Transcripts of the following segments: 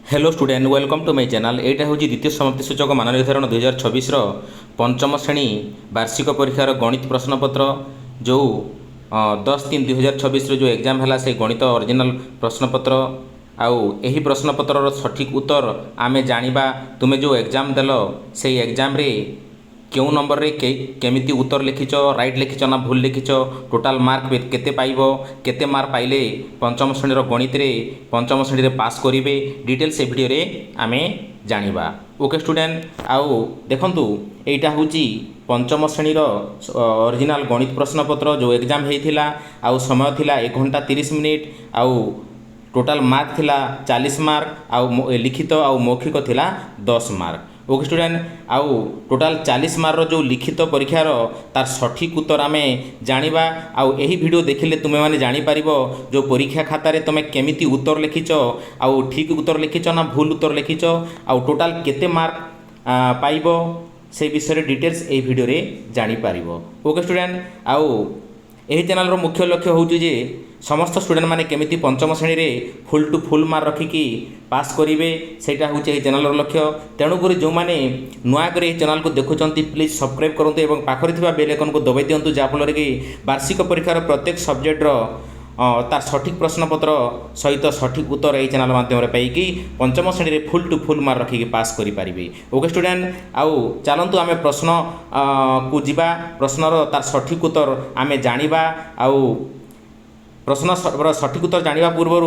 Hello student welcome to my channel. यहाँ हूँ द्वितीय समाप्ति सूचक मान निर्धारण 2026 पंचम श्रेणी वार्षिक परीक्षार गणित प्रश्नपत्र जो 10/3/2026 जो एग्जाम है से गणित ओरिजिनल प्रश्नपत्र आउ यही प्रश्नपत्र सठिक उत्तर आमे जानिबा। तुमे जो एग्जाम देल से एग्जाम रे क्यों नंबर रे केमिति उत्तर लिखिच, राइट लिखिच ना भूल लिखिच, टोटाल मार्क केते पाइबो, केते मार्क पाइले पंचम श्रेणी गणित रे पंचम श्रेणी रे पास करिवे, डिटेल्स ए वीडियो रे आमे जानिबा। ओके स्टूडेंट, आउ देखंतु एटा होची पंचम श्रेणी ओरिजिनल गणित प्रश्नपत्र जो एग्जाम हेइथिला। आउ समय थिला 1 घंटा 30 मिनिट, आउ टोटाल मार्क थिला 40 मार्क, आउ लिखित आउ मौखिक थिला 10 मार्क। ओके स्टूडेंट, आउ टोटाल 40 मार्क जो लिखित परीक्षार तार सठिक उत्तर आमे जानिबा। आउ यही वीडियो देखिले तुमे माने जानि पारिबो जो परीक्षा खाता रे तुमे केमिति उत्तर लिखिच, आउ ठीक उत्तर लिखिच ना भूल उत्तर लिखिच, आउ टोटाल केते मार्क पाइबो से विषय डिटेल्स ए वीडियो रे जानि पारिबो। ओके स्टूडेंट, आउ यही चैनल रो मुख्य लक्ष्य होउची जे समस्त स्टूडेंट माने केमिति पंचम श्रेणी रे फुल टू फुल मार्क रखिकी पास करिवे, सेटा होउची एही चैनल रो लक्ष्य। तेणु करी जो माने नुआ करे एही चैनल को देखुचंती प्लीज सब्सक्राइब करंतु एवं पाखरे थिबा बेल आइकन को दबाई दियंतु, जा फल रे कि वार्षिक परीक्षार प्रत्येक सब्जेक्ट रो तार सठिक प्रश्नपत्र सहित सठिक उत्तर यही चैनल माध्यम पाई पंचम श्रेणी रे फुल टू फुल मार्क रखिकी पास करें। ओके स्टूडेंट, आउ चलतु आम प्रश्न को जीवा, प्रश्नर तार सठिक उत्तर आम जानिबा। आउ प्रश्न सठिक उत्तर जानिबा पूर्व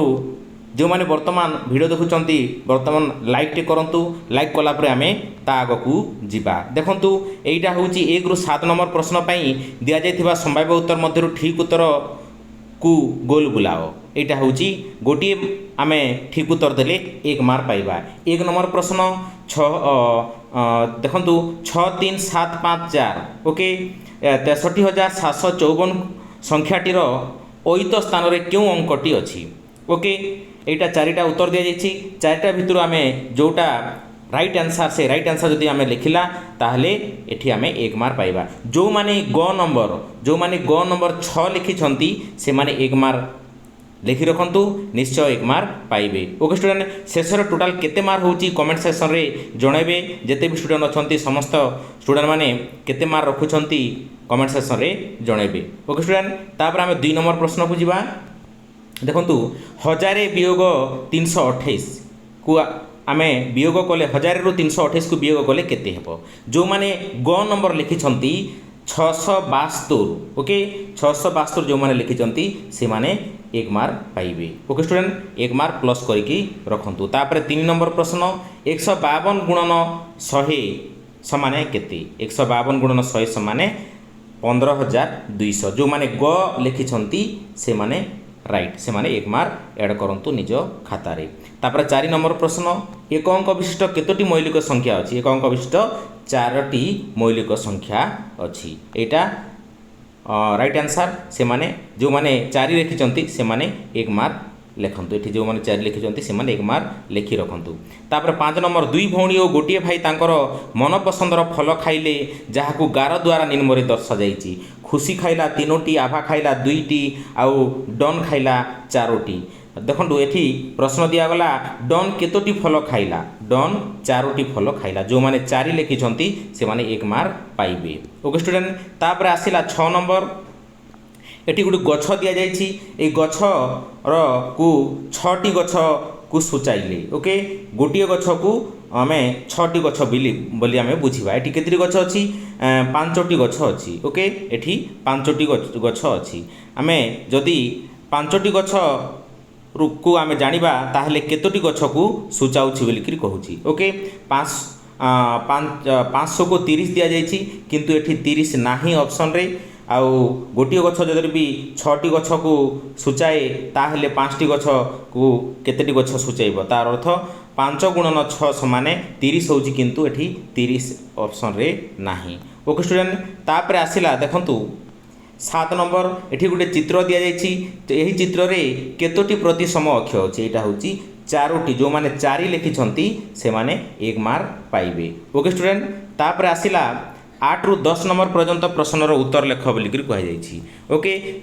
जो मैंने वर्तमान वीडियो देखुंती वर्तमान लाइक टे करंतु, लाइक कला परे आमे ता आगकू जीवा। देखंतु एटा होउची 1 रु 7 नंबर प्रश्न पई दिया जायथिबा संभाव्य उत्तर मध्यरु ठीक उत्तर को गोल बुलाओ। एटा होउची गोटी आमे ठीक उत्तर देले 1 मार्क पाइबा। 1 नंबर प्रश्न 6 देखंतु 6 3 7 5 4 ओके 63,754 संख्याटीर ओइत स्थान रे क्यों अंकटी अछि। ओके एटा चारिटा उत्तर दिया जायछि, चारिटा भितर आमे जोटा राइट आंसर से राइट आंसर जदि आमे लिखिला ताहले एठी आमे 1 मार्क पाइबा। जो माने ग नंबर 6 लिखिछंती से माने 1 मार्क लिखि रखंतु, निश्चय 1 मार्क पाइबे। ओके स्टूडेंट, शेषर टोटाल केते मार्क होउची कमेंट सेक्शन रे जणाइबे। जेते भी स्टूडेंट अछंती समस्त स्टूडेंट माने केते मार्क रखुछंती कमेंट सेक्शन रे जणाइबे। ओके स्टूडेंट, तापर आमे 2 नंबर प्रश्न को जीवा। देखंतु 1000 वियोग 328 को आमे वियोग कले 1000 रु 328 को वियोग कले केते हेबो। जो माने ग नंबर लिखिछंती 672, ओके 672 जो माने लिखिछंती से माने 1 मार्क पाइबे। ओके स्टूडेंट, 1 मार्क प्लस करके रखंतु। तापर 3 नंबर प्रश्न 152 गुणन 100 समान केते। 152 गुणन 100 समान 15,200। जो माने ग लिखिछंती से माने राइट, से माने 1 मार्क ऐड करंतु निज खाता रे। तापर 4 नंबर प्रश्न 1 अंक विशिष्ट केतोटी मौलिक संख्या अछि। 1 अंक विशिष्ट 4टी मौलिक संख्या अछि। एटा राइट आंसर। से माने जो माने 4 लिखिछंती से माने 1 मार्क लिखंतु। एठी जो माने 4 लिखिछंती से माने 1 मार्क लिखि रखंतु। तापर 5 नंबर 2 भौणी और गोटिए भाई तांकर मन पसंदर फल खाइले जहाकू गार द्वारा निम्न दर्शा जाइछि। खुशी खाइला 3टी, आभा खाइला 2टी, आउ डन खाइला 4टी। देखंतु एठी प्रश्न दिया गला डन केतोटी फल खाइला। डन 4टी फल खाइला। जो माने 4 लिखिछंती से माने 1 मार्क पाइबे। ओके स्टूडेंट, तापर आसिला 6 नंबर। एटी गोटे गछ दि जाइछि, ए गछ को 6टी गछ को सूचाइले। ओके गोटे गछ को आमे 6टी गछ बोली आमे बुझिबा। एटी केतरी गछ अछि 5टी गछ अछि। ओके एटी 5टी गछ अछि। आमे जदि 5टी गछ को आमे जानिबा ताहले केतोटी गछ को सूचाउछि बोली कि कहूछि। ओके 500 को 30 दिया जाइछि, किंतु एटी 30 नाही ऑप्शन रे। आउ गोटे गछ जदि भी 6टी गछ को सूचाए ताहले 5टी गछ को केतेटी गछ सूचाइबो। तार अर्थ 5 गुणन 6 समान 30 होउची, किंतु एठी 30 ऑप्शन रे नाही। ओके स्टूडेंट, तापर आसिला देखंतु 7 नंबर। एठी गोटे चित्र दिया जाइछि, तो एही चित्र रे केतोटी प्रतिसम अक्ष अछि। एटा होउची 4टी। जो माने 4 लिखिछंती से माने 1 मार्क पाइबे। ओके स्टूडेंट, तापर आसिला 8 ରୁ 10 नंबर पर्यंत प्रश्नर उत्तर लेख बोलिक कहुई। ओके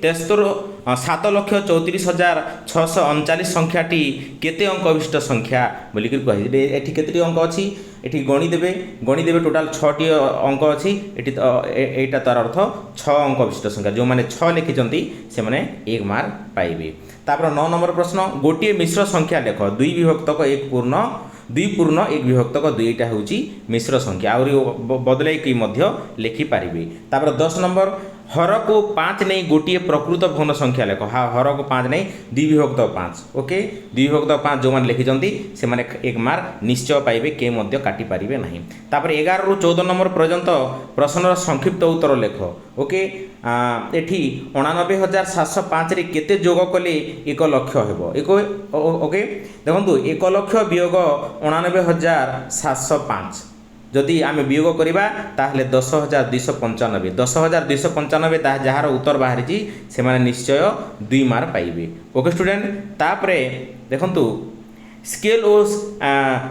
7,34,639 संख्याटी केते अंक विशिष्ट संख्या बोलिक कहुई। एठी केते अंक अच्छी एठी गणिदेवे टोटाल 6टी अंक अच्छी एटा तार अर्थ 6 अंक विशिष्ट संख्या जो मैंने 6 लिखिं से मैंने 1 मार्क पाइबे। तापर 9 नंबर प्रश्न गोटे मिश्र संख्या लेख 2 विभक्तक 1 पूर्ण 1 विभक्तक 2 यहाँ हूँ मिश्र संख्या आहरी बदलैक लिखिपारे। तापर 10 नंबर हर को 5 नहीं गोटे प्रकृत भग्न संख्या लेख। हाँ हर को 5 नहीं 2 विभक्त 5 ओके 2 विभक्त 5 जो मैंने लिखिं से मैंने 1 मार्क निश्चय पाइबे के काटिपारे ना। तापर 11 ରୁ 14 नंबर पर्यंत प्रश्नर संक्षिप्त उत्तर लेख। ओके एठी 89,705 रे केते जोग कले 1 लक्ष हेबो ओके देखो 1 लक्ष वियोग 89,705 जदि आम वियोग करवा ताहले 10,295 10,295 जार उत्तर बाहरी से माने निश्चय 2 मार्क पाइबे। ओके स्टूडेंट तापरे देखंतु स्केल और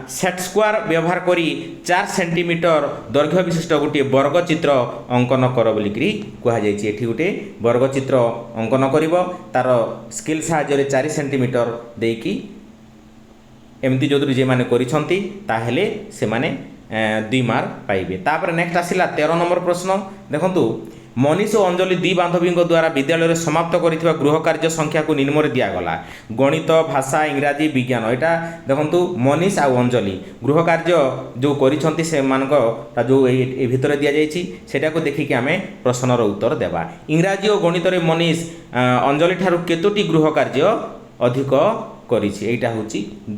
सेट स्क्वायर व्यवहार करी 4 सेंटीमीटर दैर्घ्य विशिष्ट गोटे वर्गचित्र अंकन कर बोलिकी कहुई। गोटे वर्गचित्र अंकन कर तार स्केल साहाय्य 4 सेंटीमीटर देकी एमती जो जे मैंने करें से माने 2 मार्क पाइबे। तापर नेक्स्ट आसिला 13 नंबर प्रश्न देखंतु मनीष और अंजलि दी बांधवी द्वारा विद्यालय में समाप्त करिथिबा गृह कार्य संख्या को निम्न दिगला गणित भाषा इंग्राजी विज्ञान यहाँ देखु मनीष आ अंजलि गृह कार्य जो करिसेंती से जो भितर दि जाइए सेटा को देखिक आम प्रश्नर उत्तर देवा। इंग्राजी और गणित में मनीष अंजलि ठारू केतोटी गृह कार्य अधिक करिछि हूँ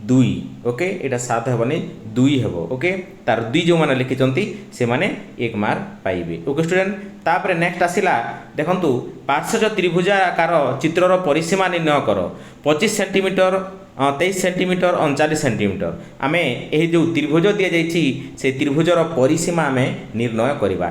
2 ओके यहाँ 7 हेबनी 2 हेब ओके तार 2 जो मैंने लिखिं से माने 1 मार्क पाइबे। ओके स्टूडेंट तापर नेक्स्ट आसिला देखंतु पार्श्वज त्रिभुजाकार चित्रर परिसीमा निर्णय कर 25 सेंटीमीटर 23 सेंटीमीटर 39 सेंटीमीटर आम यही जो त्रिभुज दि जाइए से त्रिभुजर परिसीमा आम निर्णय करवा।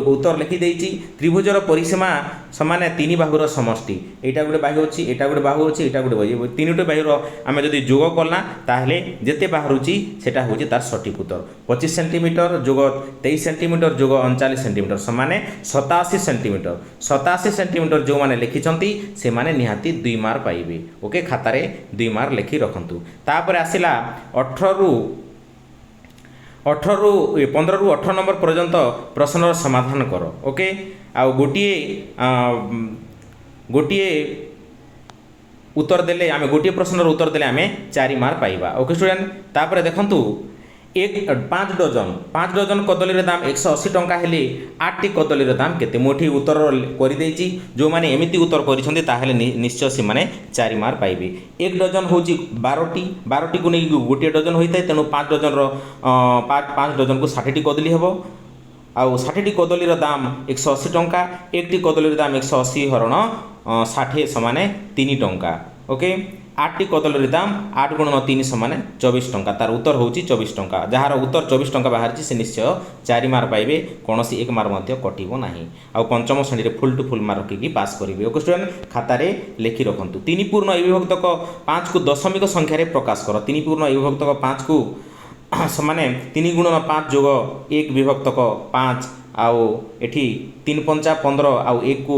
उत्तर लिखिदे त्रिभुजर परिसीमा समान 3 बाहुर समष्टि यहाँ गोटे बाहु अच्छी यहाँ गोटे बाहु अच्छी यहाँ गोटे बाहु 3टी बाहुर आम जब जोग कला ताहले जेते बाहरुची सेटा हूँ तार सठिक उत्तर 25 सेंटीमीटर जोग 23 सेंटीमीटर जोग 39 सेंटीमीटर समान 87 सेंटीमीटर 87 सेंटीमीटर जो मैंने लिखिं से माने निहाती 2 मार्क पाइबे। ओके खातारे 2 मार्क लिखि रखंतु। तापर आसिला 15 ରୁ 18 नंबर पर्यंत प्रश्नर समाधान कर। ओके आ गोटे उत्तर देले आम गोटे प्रश्नर उत्तर देले आम 4 मार्क पाइबा। ओके स्टूडेंट तापर देखंतु 5 डजन कदली दाम 180 टंका हेले 8टी कदली दाम केते मोठी उत्तर करदेची जो माने एमिति उत्तर करिसेंती ताहेले निश्चय से माने 4 मार्क पाइबे। 1 डजन होची 12टी को नहीं गोटे डजन होता है तेणु 5 डजन को 60टी कदली हेबो आउ 60टी कदलीर दाम 180 टंका 1टी कदलीर दाम 180 हरण 60 समान 3 टंका। ओके 8टी कदलीर दाम 8 × 3 समान 24 टंका तार उत्तर होची 24 टंका जार उत्तर 24 टंका बाहर से निश्चय 4 मार्क पाइबे कौन 1 मार्क कटिबो नाही आ पंचम श्रेणी में फुल टू फुल मार्क की पास करेंगे। ओके स्टूडेंट खातारे लिखि रखंतु 3 पूर्ण अविभक्तक 5 को दशमिक संख्यार प्रकाश कर 3 पूर्ण अविभक्तक 5 को समान 3 × 5 जोग 1 विभक्तक 5 आउ एठी 3 × 5 = 15 आउ 1 को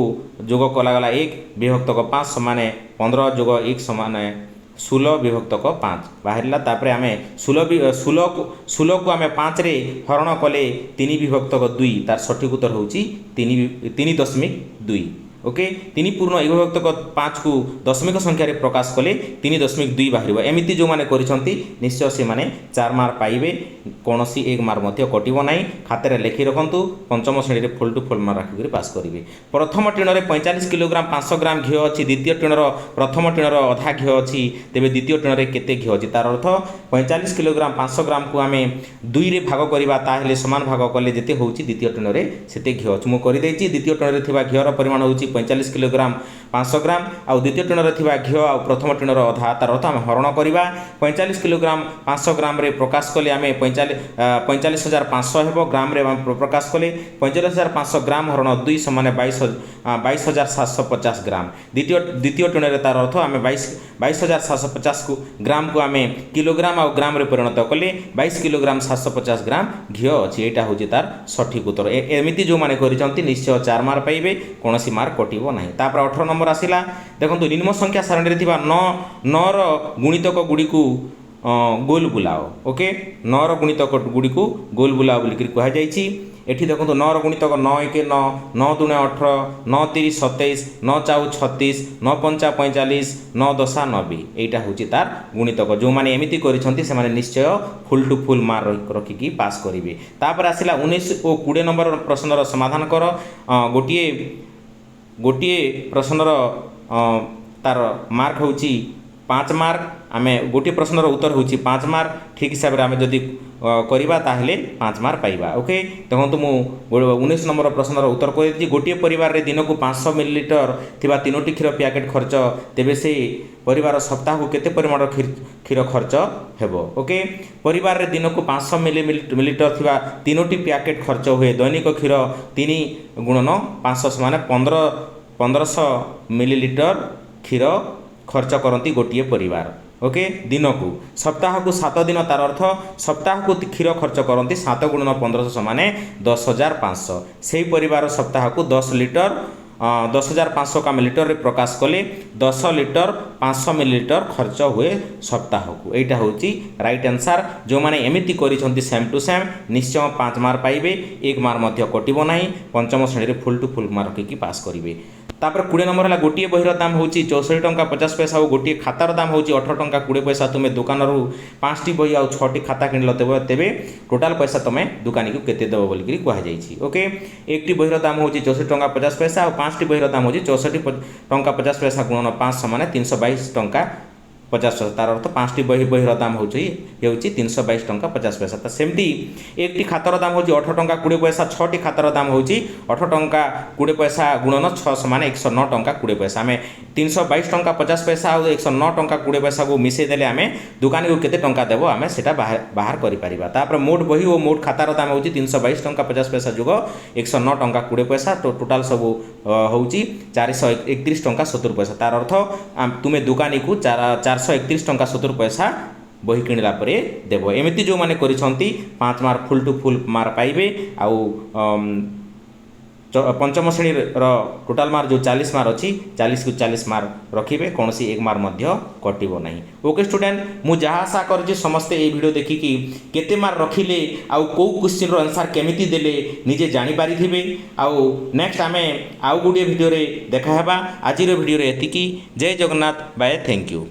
जोग कलागला 1 विभक्तक 5 समान 15 जोग 1 समान 16 विभक्तक 5 बाहरला। तापर आम 16 को आम 5 रे हरण कले 3 विभक्तक 2 तार सठिक उत्तर होची 3.2। ओके 3 पूर्ण अविभक्तक 5 को दशमिक संख्यार प्रकाश कले 3.2 बाहर एमती जो मैंने करिसेंती निश्चय से माने 4 मार्क पाइबे कौन 1 मार्क कटिबो नाही खातार लिखि रखंतु पंचम श्रेणी में फुल टू फुल मार्क रखिक पास करेंगे। प्रथम टीणर 45 किलोग्राम 500 ग्राम घी अच्छी द्वितीय टीणर प्रथम टीणर अधा घी अच्छी तेरे द्वितीय टीणर केते घी अच्छी तार अर्थ 45 किलोग्राम 500 ग्राम को आम 2 रे भाग करवा ताहले समान भाग कले जेते होची द्वितीय टीणर सेते घी अच्छी मुझे द्वितीय टीणर घीर परिमाण होची ହେଉଛି 45 କିଲୋଗ୍ରାମ 500 ଗ୍ରାମ ଆଉ ଦ୍ୱିତୀୟ ଟିଣରେ ଥିବା ଘିଅ ଆଉ ପ୍ରଥମ ଟିଣର ଅଧା ତାର ଅର୍ଥ ଆମେ ହରଣ କରିବା 45 କିଲୋଗ୍ରାମ 500 ଗ୍ରାମରେ ପ୍ରକାଶ କଲେ ଆମେ 45,500 ହେବ ଗ୍ରାମରେ ପ୍ରକାଶ କଲେ 45,500 ଗ୍ରାମ ହରଣ 2 ସମାନେ 22,750 ଗ୍ରାମ ଦ୍ୱିତୀୟ ଟିଣରେ ତାର ଅର୍ଥ ଆମେ 22,750 ଗ୍ରାମକୁ ଆମେ କିଲୋଗ୍ରାମ ଆଉ ଗ୍ରାମରେ ପରିଣତ କଲେ 22 କିଲୋଗ୍ରାମ 750 ଗ୍ରାମ ଘିଅ ଅଛି ଏଇଟା ହେଉଛି ତାର ସଠିକ୍ ଉତ୍ତର ଏମିତି ଯେଉଁମାନେ କରିଛନ୍ତି ନିଶ୍ଚୟ 4 ମାର୍କ ପାଇବେ କୌଣସି ମାର୍କ କଟିବ ନାହିଁ ତାପରେ 18 ନମ୍ବର ଆସିଲା ଦେଖନ୍ତୁ ନିମ୍ନ ସଂଖ୍ୟା ସାରଣୀରେ ଥିବା 9ର ଗୁଣିତକ ଗୁଡ଼ିକୁ ଗୋଲ ବୁଲାଅ ଓକେ 9ର ଗୁଣିତକ ଗୁଡ଼ିକୁ ଗୋଲ ବୁଲାଅ ବୋଲିକରି କୁହାଯାଇଛି ଏଠି ଦେଖନ୍ତୁ 9ର ଗୁଣିତକ 9 1 9 9 2 18 9 3 27 9 4 36 9 5 45 9 10 90 এইটা ହେଉଛି তার গুণিতক ଯେଉଁମାନେ ଏମିତି କରିଛନ୍ତି ସେମାନେ ନିଶ୍ଚୟ ଫୁଲ୍ ଟୁ ଫୁଲ୍ ମାର୍କ ରଖିକି ପାସ୍ କରିବେ ତାପରେ ଆସିଲା 19 ଓ 20 ନମ୍ବର ପ୍ରଶ୍ନର ସମାଧାନ କର ଗୋଟିଏ ପ୍ରଶ୍ନର ତାର ମାର୍କ ହେଉଛି 5 ମାର୍କ ଆମେ ଗୋଟିଏ ପ୍ରଶ୍ନର ଉତ୍ତର ହେଉଛି 5 ମାର୍କ ଠିକ୍ ହିସାବରେ ଆମେ ଯଦି କରିବା ତାହେଲେ 5 ମାର୍କ ପାଇବା ଓକେ ଦେଖନ୍ତୁ ମୁଁ 19 ନମ୍ବର ପ୍ରଶ୍ନର ଉତ୍ତର କହିଦେଇଛି ଗୋଟିଏ ପରିବାରରେ ଦିନକୁ 500 ମିଲିଲିଟର ଥିବା 3ଟି କ୍ଷୀର ପ୍ୟାକେଟ୍ ଖର୍ଚ୍ଚ ତେବେ ସେ ପରିବାର ସପ୍ତାହକୁ କେତେ ପରିମାଣର କ୍ଷୀର ଖର୍ଚ୍ଚ ହେବ ଓକେ ପରିବାରରେ ଦିନକୁ 500 ମିଲିଲିଟର ଥିବା 3ଟି ପ୍ୟାକେଟ୍ ଖର୍ଚ୍ଚ ହୁଏ ଦୈନିକ କ୍ଷୀର 3 ଗୁଣନ 500 ସମାନେ 1500 ମିଲିଲିଟର କ୍ଷୀର ଖର୍ଚ୍ଚ କରନ୍ତି ଗୋଟିଏ ପରିବାର ଓକେ ଦିନକୁ ସପ୍ତାହକୁ 7 ଦିନ ତାର ଅର୍ଥ ସପ୍ତାହକୁ କ୍ଷୀର ଖର୍ଚ୍ଚ କରନ୍ତି 7 ଗୁଣନ 1500 ସମାନେ 10,500 ସେହି ପରିବାର ସପ୍ତାହକୁ 10,500 କା ମିଲିଲିଟରରେ ପ୍ରକାଶ କଲେ 10 ଲିଟର 500 ମିଲିଲିଟର ଖର୍ଚ୍ଚ ହୁଏ ସପ୍ତାହକୁ ଏଇଟା ହେଉଛି ରାଇଟ୍ ଆନ୍ସର୍ ଯେଉଁମାନେ ଏମିତି କରିଛନ୍ତି ସେମ୍ ଟୁ ସେମ୍ ନିଶ୍ଚୟ 5 ମାର୍କ ପାଇବେ 1 ମାର୍କ ମଧ୍ୟ କଟିବ ନାହିଁ ପଞ୍ଚମ ଶ୍ରେଣୀରେ ଫୁଲ୍ ଟୁ ଫୁଲ୍ ମାର୍କ ରଖିକି ପାସ୍ କରିବେ ତାପରେ 20 ନମ୍ବର ହେଲା ଗୋଟିଏ ବହିର ଦାମ ହେଉଛି 64 ଟଙ୍କା 50 ପଇସା ଆଉ ଗୋଟିଏ ଖାତାର ଦାମ ହେଉଛି 18 ଟଙ୍କା 20 ପଇସା ତୁମେ ଦୋକାନରୁ 5ଟି ବହି ଆଉ 6ଟି ଖାତା କିଣିଲ ତେବେ ଟୋଟାଲ ପଇସା ତୁମେ ଦୋକାନୀକୁ କେତେ ଦେବ ବୋଲିକି କୁହାଯାଇଛି ଓକେ একটি বহির দাম হচ্ছে 64 টঙ্কা 50 পয়সা আর 5টি বহির দাম হচ্ছে 64 টঙ্কা 50 পয়সা গুণন 5 সমান 322 টঙ্কা 50 পয়সা তার অর্থ 5টি বহির দাম হচ্ছে 322 টঙ্কা 50 পয়সা তা সেমতি একটি খাতার দাম হচ্ছে 18 টঙ্কা 20 পয়সা 6টি খাতার দাম হচ্ছে 18 টঙ্কা 20 পয়সা গুণন 6 সমান 109 টঙ্কা 20 পয়সা আমি 322 টঙ্কা 50 পয়সা আর 109 টঙ্কা 20 পয়সা কু মিশাই দেলে আমি দোকানী কেতে টঙ্কা দেব আমি সেটা বাহার করে পারিবা তারপরে মোট বহি ও মোট খাতার দাম হচ্ছে 322 টঙ্কা 50 পয়সা যোগ 109 টঙ্কা 20 পয়সা তো টোটাল সব হচ্ছে 431 টঙ্কা 70 পয়সা তার অর্থ তুমি দোকানী কু 431 টঙ্কা 70 পয়সা বহি কিଣିଲା ପରେ দেব এমিতি যে মানে করিছন্তি 5 মার্ক ফুল টু ফুল মার্ক পাইবে আউ পঞ্চম শ্রেণীর টোটাল মার্ক যে 40 মার্ক অছি 40 কু 40 মার্ক রখিবে কোনসি 1 মার্ক মধ্য কটিব নাই ওকে স্টুডেন্ট মু যাহা আশা করছি সমস্তে এই ভিডিও দেখিকি কেতে মার্ক রখিলে আউ কৌ কোশ্চিন র আনসার কেমিতি দেলে নিজে জানি পারিথিবে আউ নেক্সট আমি আউ গুডিয়ে ভিডিওরে দেখা হেবা আজির ভিডিওরে এতিকি জয় জগন্নাথ বাই থ্যাংক ইউ